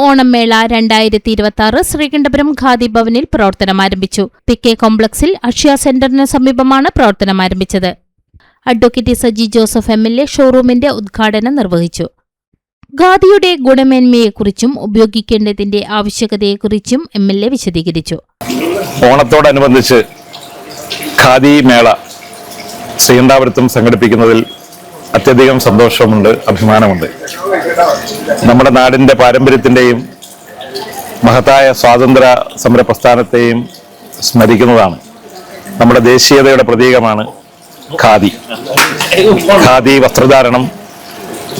ഓണം മേള 2026 ശ്രീകണ്ഠപുരം ഖാദി ഭവനിൽ പ്രവർത്തനം ആരംഭിച്ചു. PK കോംപ്ലക്സിൽ അക്ഷയ സെന്ററിന് സമീപമാണ് പ്രവർത്തനം ആരംഭിച്ചത്. അഡ്വക്കേറ്റ് സജി ജോസഫ് MLA ഷോറൂമിന്റെ ഉദ്ഘാടനം നിർവഹിച്ചു. ഖാദിയുടെ ഗുണമേന്മയെക്കുറിച്ചും ഉപയോഗിക്കേണ്ടതിന്റെ ആവശ്യകതയെക്കുറിച്ചും MLA വിശദീകരിച്ചു. ഓണത്തോടനുബന്ധിച്ച് ഖാദി മേള ശ്രീകണ്ഠപുരത്തും സംഘടിപ്പിക്കുന്നതിൽ അത്യധികം സന്തോഷമുണ്ട്, അഭിമാനമുണ്ട്. നമ്മുടെ നാടിൻ്റെ പാരമ്പര്യത്തിൻ്റെയും മഹത്തായ സ്വാതന്ത്ര്യ സമര പ്രസ്ഥാനത്തെയും സ്മരിക്കുന്നതാണ്. നമ്മുടെ ദേശീയതയുടെ പ്രതീകമാണ് ഖാദി. ഖാദി വസ്ത്രധാരണം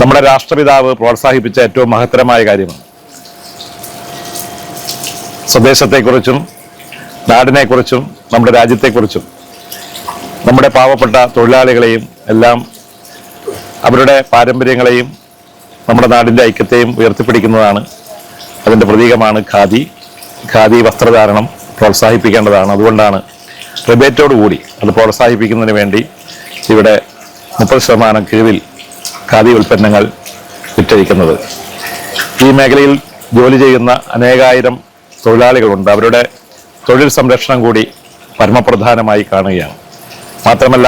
നമ്മുടെ രാഷ്ട്രപിതാവ് പ്രോത്സാഹിപ്പിച്ച ഏറ്റവും മഹത്തരമായ കാര്യമാണ്. സ്വദേശത്തെക്കുറിച്ചും നാടിനെക്കുറിച്ചും നമ്മുടെ രാജ്യത്തെക്കുറിച്ചും നമ്മുടെ പാവപ്പെട്ട തൊഴിലാളികളെയും എല്ലാം അവരുടെ പാരമ്പര്യങ്ങളെയും നമ്മുടെ നാടിൻ്റെ ഐക്യത്തെയും ഉയർത്തിപ്പിടിക്കുന്നതാണ്. അതിൻ്റെ പ്രതീകമാണ് ഖാദി. ഖാദി വസ്ത്രധാരണം പ്രോത്സാഹിപ്പിക്കേണ്ടതാണ്. അതുകൊണ്ടാണ് റിബേറ്റോടുകൂടി അത് പ്രോത്സാഹിപ്പിക്കുന്നതിന് വേണ്ടി ഇവിടെ 30% കിഴിവിൽ ഖാദി ഉൽപ്പന്നങ്ങൾ വിറ്റഴിക്കുന്നത്. ഈ മേഖലയിൽ ജോലി ചെയ്യുന്ന അനേകായിരം തൊഴിലാളികളുണ്ട്. അവരുടെ തൊഴിൽ സംരക്ഷണം കൂടി പരമപ്രധാനമായി കാണുകയാണ്. മാത്രമല്ല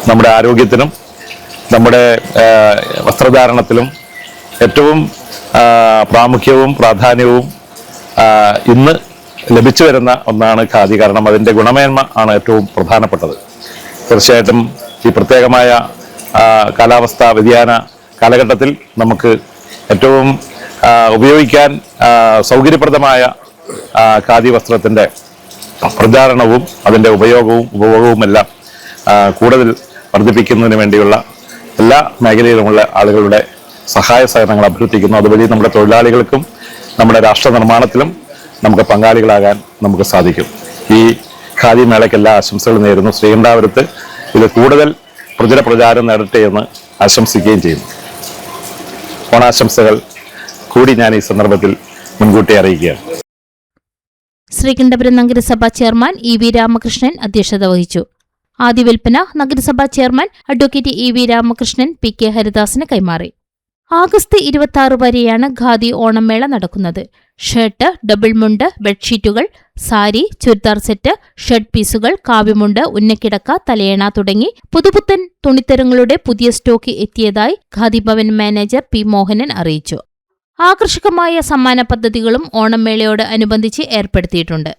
നമ്മുടെ ആരോഗ്യത്തിനും നമ്മുടെ വസ്ത്രധാരണത്തിലും ഏറ്റവും പ്രാമുഖ്യവും പ്രാധാന്യവും ഇന്ന് ലഭിച്ചു വരുന്ന ഒന്നാണ് ഖാദി. കാരണം അതിൻ്റെ ഗുണമേന്മ ആണ് ഏറ്റവും പ്രധാനപ്പെട്ടത്. തീർച്ചയായിട്ടും ഈ പ്രത്യേകമായ കാലാവസ്ഥാ വ്യതിയാന കാലഘട്ടത്തിൽ നമുക്ക് ഏറ്റവും ഉപയോഗിക്കാൻ സൗകര്യപ്രദമായ ഖാദി വസ്ത്രത്തിൻ്റെ പ്രചാരണവും അതിൻ്റെ ഉപഭോഗവും എല്ലാം കൂടുതൽ വർദ്ധിപ്പിക്കുന്നതിന് വേണ്ടിയുള്ള എല്ലാ മേഖലയിലുമുള്ള ആളുകളുടെ സഹായ സഹകരണങ്ങൾ അഭ്യർത്ഥിക്കുന്നു. അതുവഴി നമ്മുടെ തൊഴിലാളികൾക്കും നമ്മുടെ രാഷ്ട്ര നിർമ്മാണത്തിലും നമുക്ക് പങ്കാളികളാകാൻ നമുക്ക് സാധിക്കും. ഈ ഖാദി മേളയ്ക്ക് എല്ലാ ആശംസകളും നേരുന്നു. ശ്രീകണ്ഠപുരത്ത് ഇത് കൂടുതൽ പ്രചാരം നേടട്ടെ എന്ന് ആശംസിക്കുകയും ചെയ്യുന്നു. ഓണാശംസകൾ കൂടി ഞാൻ ഈ സന്ദർഭത്തിൽ മുൻകൂട്ടി അറിയിക്കുകയാണ്. ശ്രീകണ്ഠപുരം നഗരസഭാ ചെയർമാൻ EV രാമകൃഷ്ണൻ അധ്യക്ഷത വഹിച്ചു. ആദ്യ വിൽപ്പന നഗരസഭാ chairman advocate EV Ramakrishnan PK ഹരിദാസിന് കൈമാറി. ആഗസ്റ്റ് 26 വരെയാണ് ഖാദി ഓണമേള നടക്കുന്നത്. ഷർട്ട്, ഡബിൾ മുണ്ട്, ബെഡ്ഷീറ്റുകൾ, സാരി, ചുരിദാർ സെറ്റ്, ഷർട്ട് പീസുകൾ, കാവ്യമുണ്ട്, ഉന്നക്കിടക്ക, തലയണ തുടങ്ങി പുതുപുത്തൻ തുണിത്തരങ്ങളുടെ പുതിയ സ്റ്റോക്ക് എത്തിയതായി ഖാദി ഭവൻ മാനേജർ P മോഹനൻ അറിയിച്ചു. ആകർഷകമായ സമ്മാന പദ്ധതികളും ഓണമേളയോട് അനുബന്ധിച്ച് ഏർപ്പെടുത്തിയിട്ടുണ്ട്.